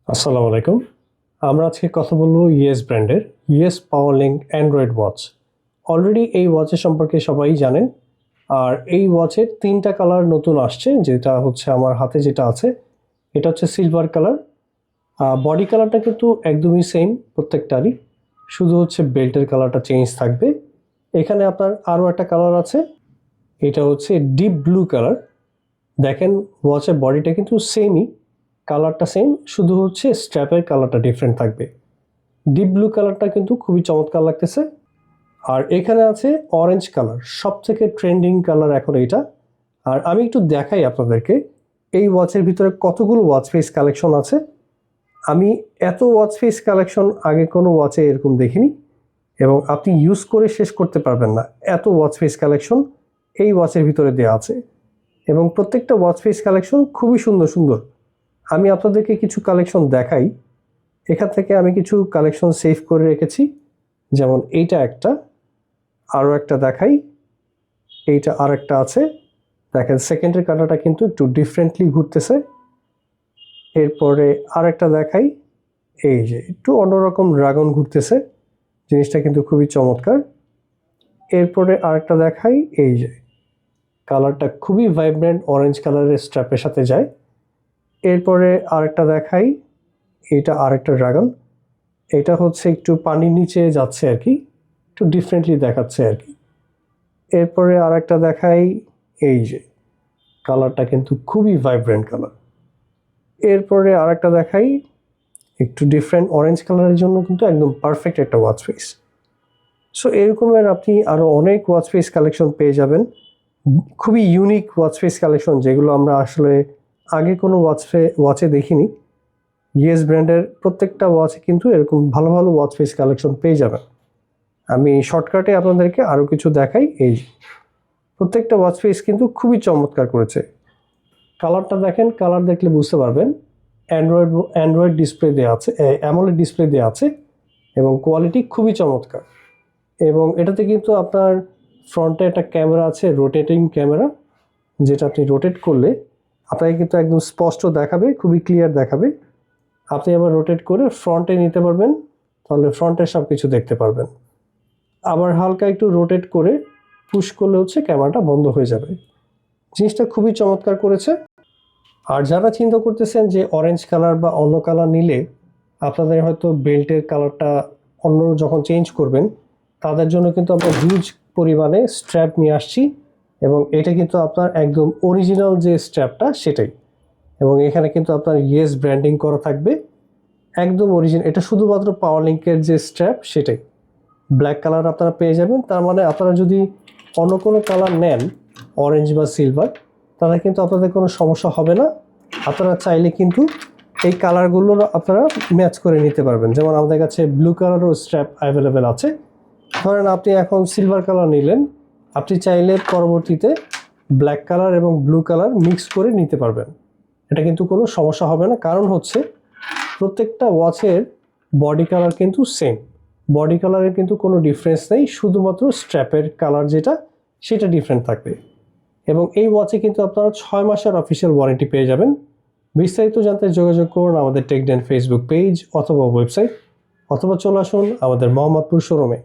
আসসালামু আলাইকুম। আমরা আজকে কথা বলবো ইয়েস ব্র্যান্ডের ইয়েস পাওয়ারলিংক অ্যান্ড্রয়েড ওয়াচ। অলরেডি এই ওয়াচের সম্পর্কে সবাই জানেন। আর এই ওয়াচের ৩টা কালার নতুন আসছে, যেটা হচ্ছে আমার হাতে যেটা আছে এটা হচ্ছে সিলভার কালার। বডি কালারটা কিন্তু একদমই সেম প্রত্যেকটারই, শুধু হচ্ছে বেল্টের কালারটা চেঞ্জ থাকবে। এখানে আপনার আরও একটা কালার আছে, এটা হচ্ছে ডিপ ব্লু কালার। দেখেন ওয়াচের বডিটা কিন্তু সেমই, কালারটা সেম, শুধু হচ্ছে স্ট্র্যাপের কালারটা ডিফারেন্ট থাকবে। ডিপ ব্লু কালারটা কিন্তু খুবই চমৎকার লাগতেছে। আর এখানে আছে অরেঞ্জ কালার, সব থেকে ট্রেন্ডিং কালার এখন এইটা। আর আমি একটু দেখাই আপনাদেরকে এই ওয়াচের ভিতরে কতগুলো ওয়াচ ফেস কালেকশন আছে। আমি এত ওয়াচ ফেস কালেকশন আগে কোনো ওয়াচে এরকম দেখিনি, এবং আপনি ইউজ করে শেষ করতে পারবেন না, এত ওয়াচ ফেস কালেকশন এই ওয়াচের ভিতরে দেওয়া আছে। এবং প্রত্যেকটা ওয়াচ ফেস কালেকশন খুবই সুন্দর সুন্দর। আমি আপনাদেরকে কিছু কালেকশন দেখাই। এখান থেকে আমি কিছু কালেকশন সেভ করে রেখেছি, যেমন এইটা একটা, আরও একটা দেখাই, এইটা আর একটা আছে। দেখেন সেকেন্ডের কাঁটাটা কিন্তু একটু ডিফারেন্টলি ঘুরতেছে। এরপরে আর একটা দেখাই, এই যে একটু অন্যরকম ড্রাগন ঘুরতেছে, জিনিসটা কিন্তু খুবই চমৎকার। এরপরে আরেকটা দেখাই, এই যে কালারটা খুবই ভাইব্রেন্ট অরেঞ্জ কালারের স্ট্র্যাপের সাথে যায়। এরপরে আরেকটা দেখাই, এটা আরেকটা ড্রাগন, এটা হচ্ছে একটু পানির নিচে যাচ্ছে আর কি, একটু ডিফারেন্টলি দেখাচ্ছে আর কি। এরপরে আরেকটা দেখাই, এই যে কালারটা কিন্তু খুবই ভাইব্রেন্ট কালার। এরপরে আরেকটা দেখাই, একটু ডিফারেন্ট অরেঞ্জ কালারের জন্য কিন্তু একদম পারফেক্ট একটা ওয়াচ ফেস। সো এরকমের আপনি আরও অনেক ওয়াচ ফেস কালেকশন পেয়ে যাবেন, খুবই ইউনিক ওয়াচ ফেস কালেকশন, যেগুলো আমরা আসলে আগে কোনো ওয়াচে দেখিনি। ইয়েস ব্র্যান্ডের প্রত্যেকটা ওয়াচে কিন্তু এরকম ভালো ভালো ওয়াচ ফেস কালেকশন পেয়ে যাবেন। আমি শর্টকাটে আপনাদেরকে আরও কিছু দেখাই। এই প্রত্যেকটা ওয়াচ ফেস কিন্তু খুবই চমৎকার করেছে। কালারটা দেখেন, কালার দেখলে বুঝতে পারবেন। অ্যান্ড্রয়েড ডিসপ্লে দেওয়া আছে, অ্যামোলেড ডিসপ্লে দেওয়া আছে, এবং কোয়ালিটি খুবই চমৎকার। এবং এটাতে কিন্তু আপনার ফ্রন্টে একটা ক্যামেরা আছে, রোটেটিং ক্যামেরা, যেটা আপনি রোটেট করলে আপনাকে কিন্তু একদম স্পষ্ট দেখাবে, খুবই ক্লিয়ার দেখাবে। আপনি আবার রোটেট করে ফ্রন্টে নিতে পারবেন, তাহলে ফ্রন্টের সব কিছু দেখতে পারবেন। আবার হালকা একটু রোটেট করে পুশ করলে হচ্ছে ক্যামেরাটা বন্ধ হয়ে যাবে। জিনিসটা খুবই চমৎকার করেছে। আর যারা চিন্তা করতেছেন যে অরেঞ্জ কালার বা অন্য কালার নিলে আপনাদের হয়তো বেল্টের কালারটা অন্য যখন চেঞ্জ করবেন, তাদের জন্য কিন্তু আমরা হিউজ পরিমাণে স্ট্র্যাপ নিয়ে আসছি। এবং এটা কিন্তু আপনার একদম অরিজিনাল যে স্ট্র্যাপটা সেটাই, এবং এখানে কিন্তু আপনার ইয়েস ব্র্যান্ডিং করা থাকবে, একদম অরিজিনাল। এটা শুধুমাত্র পাওয়ারলিংকের যে স্ট্র্যাপ সেটাই ব্ল্যাক কালার আপনারা পেয়ে যাবেন। তার মানে আপনারা যদি অন্য কোনো কালার নেন, অরেঞ্জ বা সিলভার, তাহলে কিন্তু আপনাদের কোনো সমস্যা হবে না। আপনারা চাইলে কিন্তু এই কালারগুলো আপনারা ম্যাচ করে নিতে পারবেন। যেমন আমাদের কাছে ব্লু কালারও স্ট্র্যাপ অ্যাভেলেবেল আছে। ধরেন আপনি এখন সিলভার কালার নিলেন, আপনি চাইলে পরবর্তীতে ব্ল্যাক কালার এবং ব্লু কালার মিক্স করে নিতে পারবেন। এটা কিন্তু কোনো সমস্যা হবে না, কারণ হচ্ছে প্রত্যেকটা ওয়াচের বডি কালার কিন্তু সেম। বডি কালারের কিন্তু কোনো ডিফারেন্স নেই, শুধুমাত্র স্ট্র্যাপের কালার যেটা সেটা ডিফারেন্ট থাকবে। এবং এই ওয়াচে কিন্তু আপনারা 6 মাসের অফিসিয়াল ওয়ারেন্টি পেয়ে যাবেন। বিস্তারিত জানতে যোগাযোগ করুন আমাদের টেকডেন ফেসবুক পেজ অথবা ওয়েবসাইট, অথবা চলে আসুন আমাদের মোহাম্মদপুর শোরুমে।